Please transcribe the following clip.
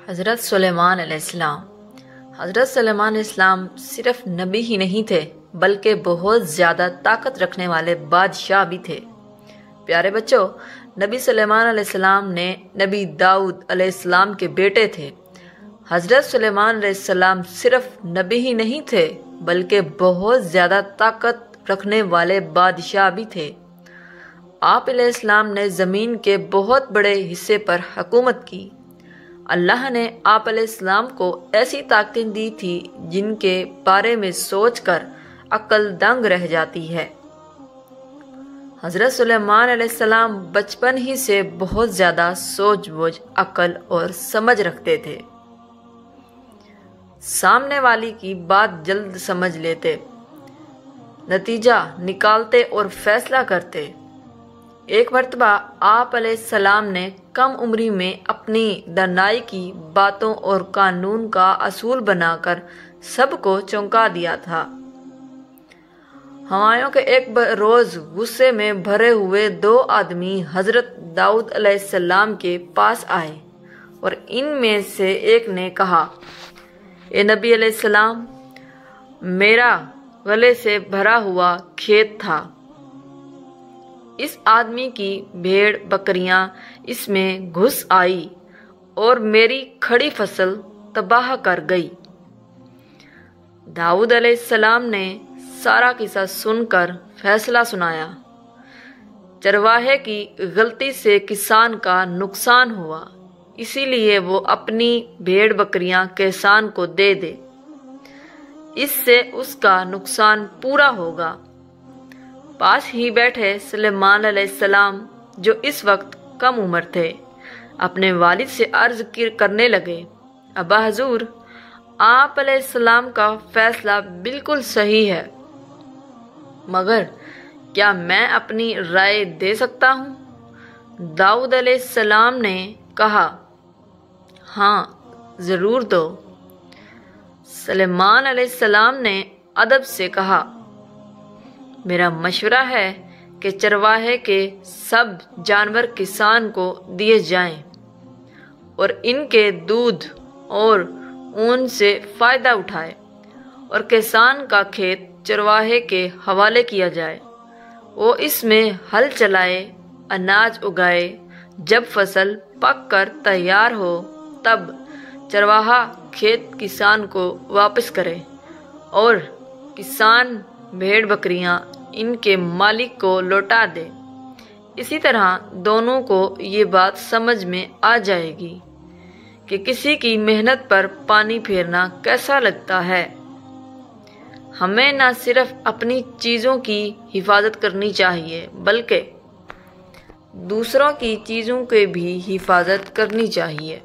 حضرت سلیمان علیہ السلام حضرت سلیمان علیہ السلام صرف نبی ہی نہیں تھے بلکہ بہت زیادہ طاقت رکھنے والے بادشاہ بھی تھے۔ پیارے بچوں، نبی سلیمان علیہ السلام نے نبی داؤد علیہ السلام کے بیٹے تھے۔ حضرت سلیمان علیہ السلام صرف نبی ہی نہیں تھے بلکہ بہت زیادہ طاقت رکھنے والے بادشاہ بھی تھے۔ آپ علیہ السلام نے زمین کے بہت بڑے حصے پر حکومت کی۔ اللہ نے آپ علیہ السلام کو ایسی طاقتیں دی تھی جن کے بارے میں سوچ کر عقل دنگ رہ جاتی ہے۔ حضرت سلیمان علیہ السلام بچپن ہی سے بہت زیادہ سوچ بوجھ، عقل اور سمجھ رکھتے تھے۔ سامنے والی کی بات جلد سمجھ لیتے، نتیجہ نکالتے اور فیصلہ کرتے۔ ایک مرتبہ آپ علیہ السلام نے کم عمری میں اپنی دانائی کی باتوں اور قانون کا اصول بنا کر سب کو چونکا دیا تھا۔ ہمایوں کے ایک روز غصے میں بھرے ہوئے دو آدمی حضرت داؤد علیہ السلام کے پاس آئے اور ان میں سے ایک نے کہا، اے نبی علیہ السلام، میرا غلے سے بھرا ہوا کھیت تھا۔ اس آدمی کی بھیڑ بکریاں اس میں گھس آئی اور میری کھڑی فصل تباہ کر گئی۔ داؤد علیہ السلام نے سارا قصہ سن کر فیصلہ سنایا۔ چرواہے کی غلطی سے کسان کا نقصان ہوا، اسی لیے وہ اپنی بھیڑ بکریاں کسان کو دے دے، اس سے اس کا نقصان پورا ہوگا۔ پاس ہی بیٹھے سلیمان علیہ السلام، جو اس وقت کم عمر تھے، اپنے والد سے عرض کرنے لگے، ابا حضور، آپ علیہ السلام کا فیصلہ بالکل صحیح ہے، مگر کیا میں اپنی رائے دے سکتا ہوں؟ داؤد علیہ السلام نے کہا، ہاں ضرور دو۔ سلیمان علیہ السلام نے ادب سے کہا، میرا مشورہ ہے کہ چرواہے کے سب جانور کسان کو دیے جائیں اور ان کے دودھ اور اون سے فائدہ اٹھائے، اور کسان کا کھیت چرواہے کے حوالے کیا جائے۔ وہ اس میں ہل چلائے، اناج اگائے، جب فصل پک کر تیار ہو تب چرواہا کھیت کسان کو واپس کرے اور کسان بھیڑ بکریاں ان کے مالک کو لوٹا دے۔ اسی طرح دونوں کو یہ بات سمجھ میں آ جائے گی کہ کسی کی محنت پر پانی پھیرنا کیسا لگتا ہے۔ ہمیں نہ صرف اپنی چیزوں کی حفاظت کرنی چاہیے بلکہ دوسروں کی چیزوں کی بھی حفاظت کرنی چاہیے۔